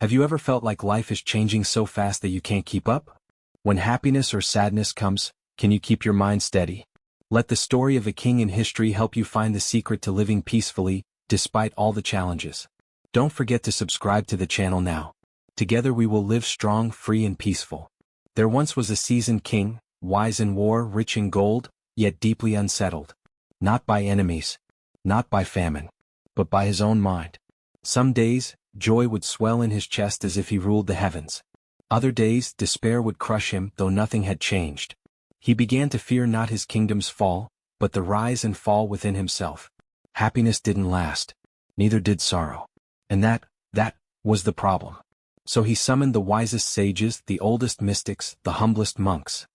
Have you ever felt like life is changing so fast that you can't keep up? When happiness or sadness comes, can you keep your mind steady? Let the story of a king in history help you find the secret to living peacefully, despite all the challenges. Don't forget to subscribe to the channel now. Together we will live strong, free and peaceful. There once was a seasoned king, wise in war, rich in gold, yet deeply unsettled. Not by enemies, not by famine, but by his own mind. Some days, joy would swell in his chest as if he ruled the heavens. Other days, despair would crush him, though nothing had changed. He began to fear not his kingdom's fall, but the rise and fall within himself. Happiness didn't last. Neither did sorrow. And that was the problem. So he summoned the wisest sages, the oldest mystics, the humblest monks.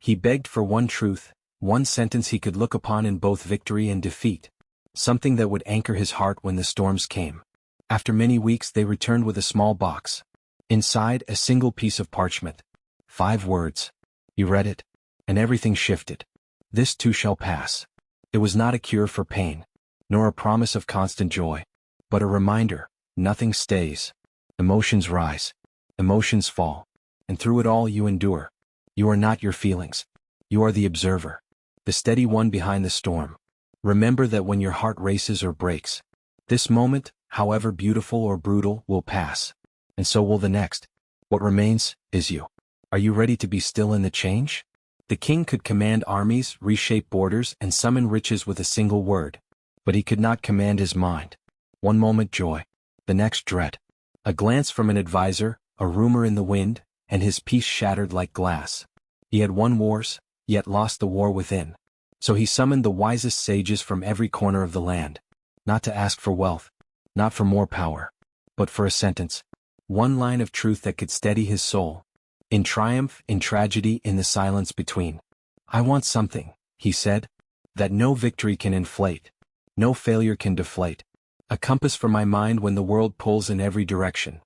He begged for one truth, one sentence he could look upon in both victory and defeat. Something that would anchor his heart when the storms came. After many weeks they returned with a small box. Inside, a single piece of parchment. 5 words. He read it, and everything shifted. This too shall pass. It was not a cure for pain, nor a promise of constant joy, but a reminder, nothing stays. Emotions rise, emotions fall, and through it all you endure. You are not your feelings. You are the observer, the steady one behind the storm. Remember that when your heart races or breaks, this moment, however beautiful or brutal, will pass. And so will the next. What remains is you. Are you ready to be still in the change? The king could command armies, reshape borders, and summon riches with a single word. But he could not command his mind. One moment joy, the next dread. A glance from an advisor, a rumor in the wind, and his peace shattered like glass. He had won wars, yet lost the war within. So he summoned the wisest sages from every corner of the land. Not to ask for wealth, not for more power, but for a sentence. One line of truth that could steady his soul. In triumph, in tragedy, in the silence between. I want something, he said, that no victory can inflate, no failure can deflate. A compass for my mind when the world pulls in every direction.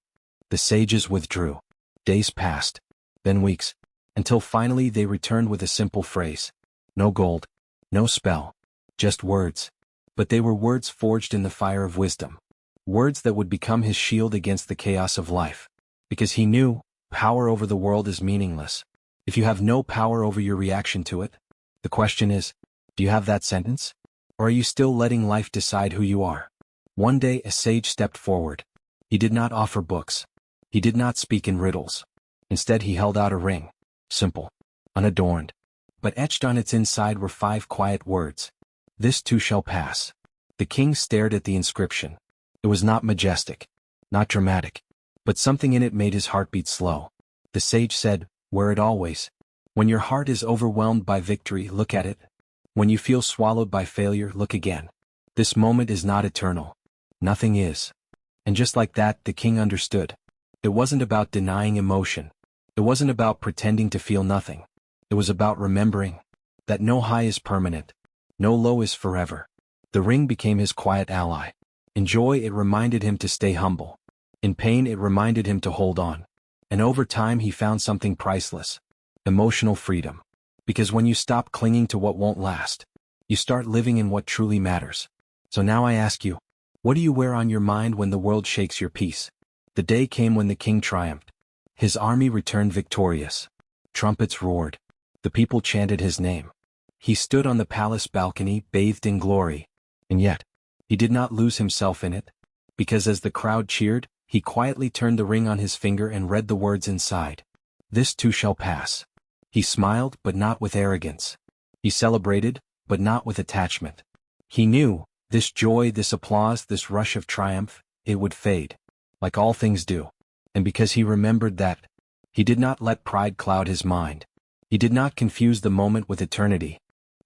The sages withdrew. Days passed, then weeks, until finally they returned with a simple phrase. No gold, no spell, just words. But they were words forged in the fire of wisdom. Words that would become his shield against the chaos of life. Because he knew, power over the world is meaningless if you have no power over your reaction to it. The question is, do you have that sentence? Or are you still letting life decide who you are? One day a sage stepped forward. He did not offer books. He did not speak in riddles. Instead he held out a ring. Simple, unadorned. But etched on its inside were 5 quiet words. This too shall pass. The king stared at the inscription. It was not majestic, not dramatic, but something in it made his heart beat slow. The sage said, wear it always. When your heart is overwhelmed by victory, look at it. When you feel swallowed by failure, look again. This moment is not eternal. Nothing is. And just like that, the king understood. It wasn't about denying emotion. It wasn't about pretending to feel nothing. It was about remembering that no high is permanent, no low is forever. The ring became his quiet ally. In joy, it reminded him to stay humble. In pain, it reminded him to hold on. And over time, he found something priceless. Emotional freedom. Because when you stop clinging to what won't last, you start living in what truly matters. So now I ask you, what do you wear on your mind when the world shakes your peace? The day came when the king triumphed. His army returned victorious. Trumpets roared. The people chanted his name. He stood on the palace balcony, bathed in glory. And yet, he did not lose himself in it. Because as the crowd cheered, he quietly turned the ring on his finger and read the words inside. This too shall pass. He smiled, but not with arrogance. He celebrated, but not with attachment. He knew, this joy, this applause, this rush of triumph, it would fade. Like all things do. And because he remembered that, he did not let pride cloud his mind. He did not confuse the moment with eternity.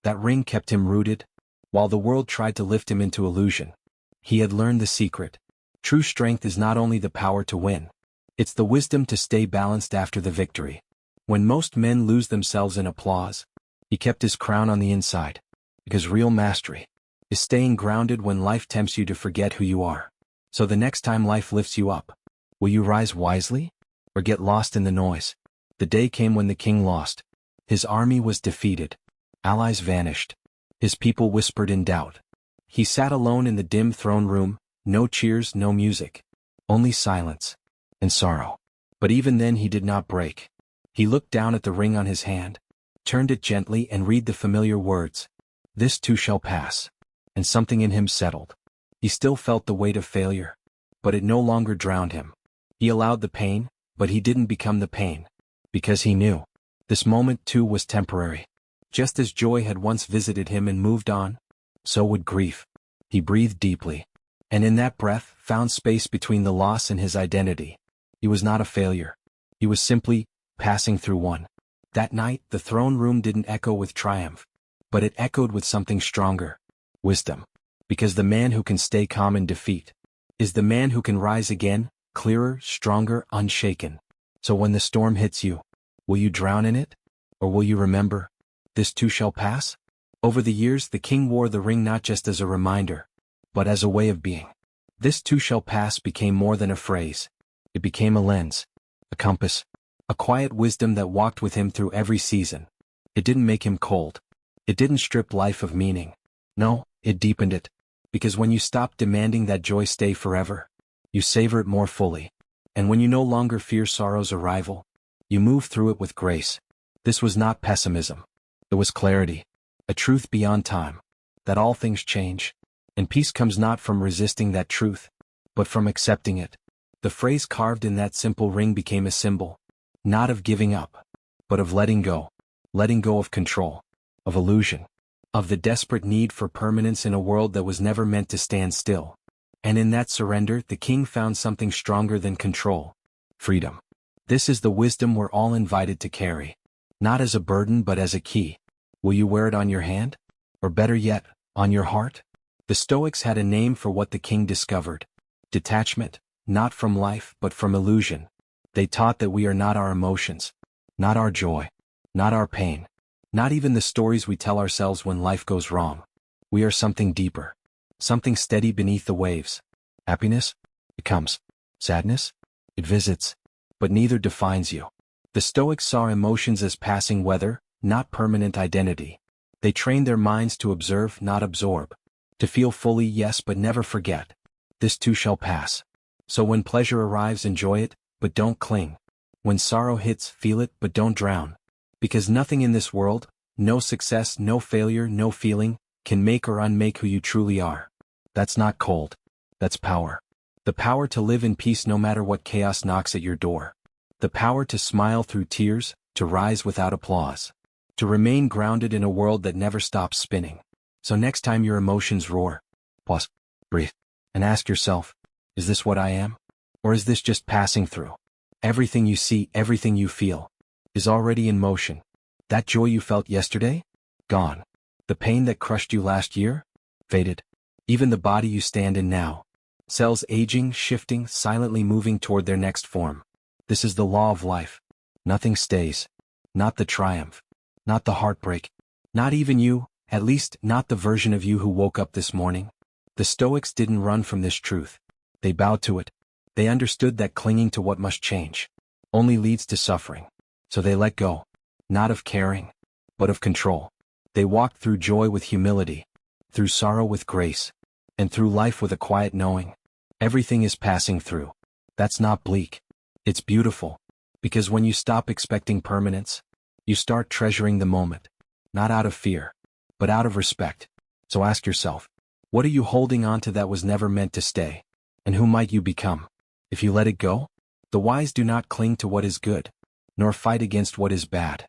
That ring kept him rooted, while the world tried to lift him into illusion. He had learned the secret. True strength is not only the power to win. It's the wisdom to stay balanced after the victory. When most men lose themselves in applause, he kept his crown on the inside. Because real mastery is staying grounded when life tempts you to forget who you are. So the next time life lifts you up, will you rise wisely? Or get lost in the noise? The day came when the king lost. His army was defeated. Allies vanished. His people whispered in doubt. He sat alone in the dim throne room, no cheers, no music. Only silence. and sorrow. But even then he did not break. He looked down at the ring on his hand, turned it gently and read the familiar words, "This too shall pass." And something in him settled. He still felt the weight of failure, but it no longer drowned him. He allowed the pain, but he didn't become the pain. Because he knew. This moment too was temporary. Just as joy had once visited him and moved on, so would grief. He breathed deeply, and in that breath found space between the loss and his identity. He was not a failure. He was simply passing through one. That night, the throne room didn't echo with triumph, but it echoed with something stronger. Wisdom. Because the man who can stay calm in defeat is the man who can rise again, clearer, stronger, unshaken. So when the storm hits you, will you drown in it? Or will you remember, this too shall pass? Over the years, the king wore the ring not just as a reminder, but as a way of being. This too shall pass became more than a phrase. It became a lens, a compass, a quiet wisdom that walked with him through every season. It didn't make him cold. It didn't strip life of meaning. No, it deepened it. Because when you stop demanding that joy stay forever, you savor it more fully. And when you no longer fear sorrow's arrival, you move through it with grace. This was not pessimism. It was clarity, a truth beyond time, that all things change, and peace comes not from resisting that truth, but from accepting it. The phrase carved in that simple ring became a symbol, not of giving up, but of letting go of control, of illusion, of the desperate need for permanence in a world that was never meant to stand still. And in that surrender, the king found something stronger than control: freedom. This is the wisdom we're all invited to carry, not as a burden but as a key. Will you wear it on your hand? Or better yet, on your heart? The Stoics had a name for what the king discovered: detachment, not from life but from illusion. They taught that we are not our emotions, not our joy, not our pain, not even the stories we tell ourselves when life goes wrong. We are something deeper, something steady beneath the waves. Happiness? It comes. Sadness? It visits. But neither defines you. The Stoics saw emotions as passing weather, not permanent identity. They trained their minds to observe, not absorb. To feel fully, yes, but never forget. This too shall pass. So when pleasure arrives, enjoy it, but don't cling. When sorrow hits, feel it, but don't drown. Because nothing in this world, no success, no failure, no feeling, can make or unmake who you truly are. That's not cold. That's power. The power to live in peace no matter what chaos knocks at your door. The power to smile through tears, to rise without applause. To remain grounded in a world that never stops spinning. So next time your emotions roar, pause, breathe, and ask yourself, is this what I am? Or is this just passing through? Everything you see, everything you feel, is already in motion. That joy you felt yesterday? Gone. The pain that crushed you last year? Faded. Even the body you stand in now. Cells aging, shifting, silently moving toward their next form. This is the law of life. Nothing stays. Not the triumph. Not the heartbreak. Not even you, at least not the version of you who woke up this morning. The Stoics didn't run from this truth. They bowed to it. They understood that clinging to what must change only leads to suffering. So they let go. Not of caring, but of control. They walked through joy with humility, through sorrow with grace, and through life with a quiet knowing. Everything is passing through. That's not bleak. It's beautiful. Because when you stop expecting permanence, you start treasuring the moment. Not out of fear, but out of respect. So ask yourself, what are you holding on to that was never meant to stay? And who might you become if you let it go? The wise do not cling to what is good, nor fight against what is bad.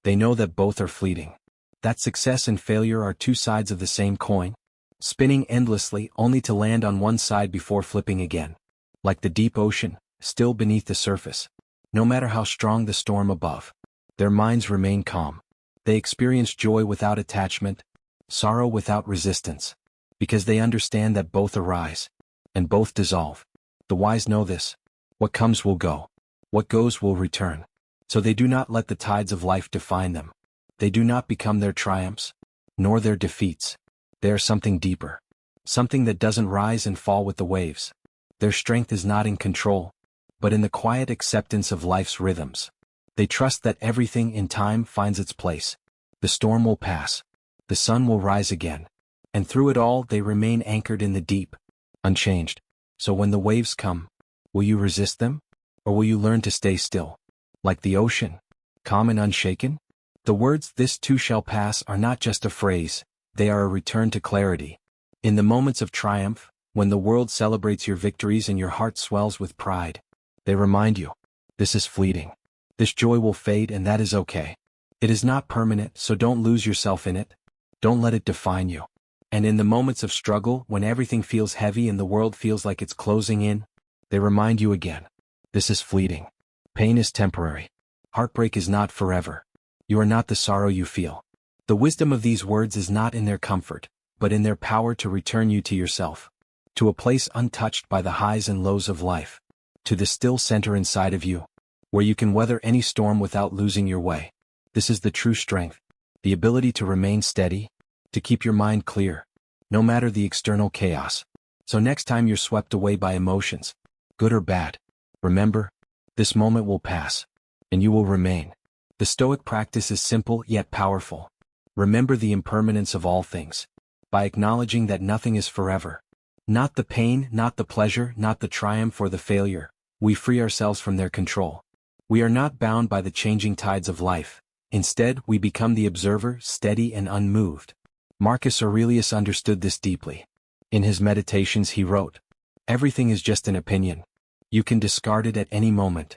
They know that both are fleeting. That success and failure are two sides of the same coin, spinning endlessly only to land on one side before flipping again. Like the deep ocean, still beneath the surface. No matter how strong the storm above, their minds remain calm. They experience joy without attachment, sorrow without resistance, because they understand that both arise, and both dissolve. The wise know this. What comes will go. What goes will return. So they do not let the tides of life define them. They do not become their triumphs, nor their defeats. They are something deeper. Something that doesn't rise and fall with the waves. Their strength is not in control, but in the quiet acceptance of life's rhythms. They trust that everything in time finds its place. The storm will pass. The sun will rise again. And through it all they remain anchored in the deep, unchanged. So when the waves come, will you resist them? Or will you learn to stay still? Like the ocean, calm and unshaken? The words, "this too shall pass," are not just a phrase, they are a return to clarity. In the moments of triumph, when the world celebrates your victories and your heart swells with pride, they remind you, this is fleeting. This joy will fade, and that is okay. It is not permanent, so don't lose yourself in it. Don't let it define you. And in the moments of struggle, when everything feels heavy and the world feels like it's closing in, they remind you again, this is fleeting. Pain is temporary. Heartbreak is not forever. You are not the sorrow you feel. The wisdom of these words is not in their comfort, but in their power to return you to yourself, to a place untouched by the highs and lows of life, to the still center inside of you, where you can weather any storm without losing your way. This is the true strength, the ability to remain steady, to keep your mind clear, no matter the external chaos. So next time you're swept away by emotions, good or bad, remember, this moment will pass, and you will remain. The Stoic practice is simple yet powerful. Remember the impermanence of all things. By acknowledging that nothing is forever, not the pain, not the pleasure, not the triumph or the failure, we free ourselves from their control. We are not bound by the changing tides of life. Instead, we become the observer, steady and unmoved. Marcus Aurelius understood this deeply. In his meditations he wrote, "Everything is just an opinion. You can discard it at any moment."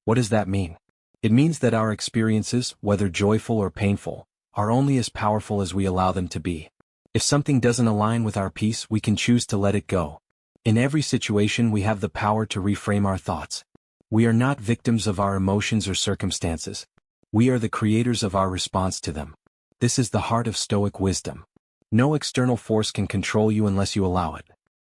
What does that mean? It means that our experiences, whether joyful or painful, are only as powerful as we allow them to be. If something doesn't align with our peace, we can choose to let it go. In every situation we have the power to reframe our thoughts. We are not victims of our emotions or circumstances. We are the creators of our response to them. This is the heart of Stoic wisdom. No external force can control you unless you allow it.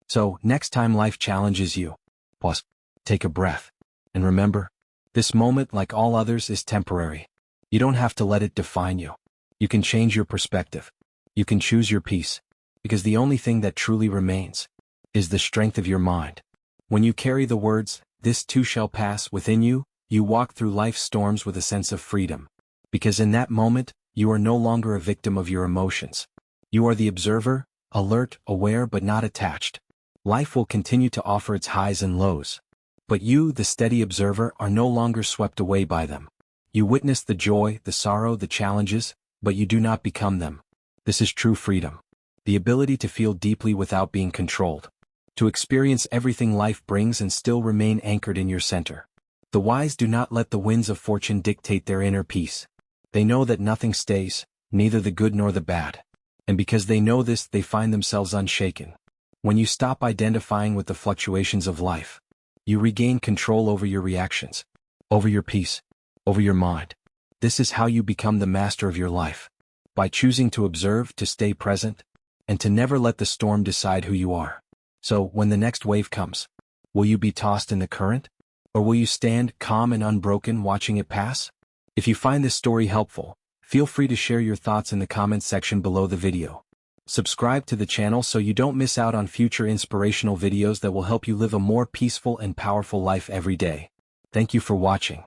So, next time life challenges you, pause, take a breath, and remember, this moment, like all others, is temporary. You don't have to let it define you. You can change your perspective. You can choose your peace, because the only thing that truly remains is the strength of your mind. When you carry the words, "this too shall pass," within you, you walk through life's storms with a sense of freedom. Because in that moment, you are no longer a victim of your emotions. You are the observer, alert, aware but not attached. Life will continue to offer its highs and lows. But you, the steady observer, are no longer swept away by them. You witness the joy, the sorrow, the challenges, but you do not become them. This is true freedom. The ability to feel deeply without being controlled. To experience everything life brings and still remain anchored in your center. The wise do not let the winds of fortune dictate their inner peace. They know that nothing stays, neither the good nor the bad. And because they know this, they find themselves unshaken. When you stop identifying with the fluctuations of life, you regain control over your reactions, over your peace, over your mind. This is how you become the master of your life. By choosing to observe, to stay present, and to never let the storm decide who you are. So, when the next wave comes, will you be tossed in the current? Or will you stand calm and unbroken watching it pass? If you find this story helpful, feel free to share your thoughts in the comments section below the video. Subscribe to the channel so you don't miss out on future inspirational videos that will help you live a more peaceful and powerful life every day. Thank you for watching.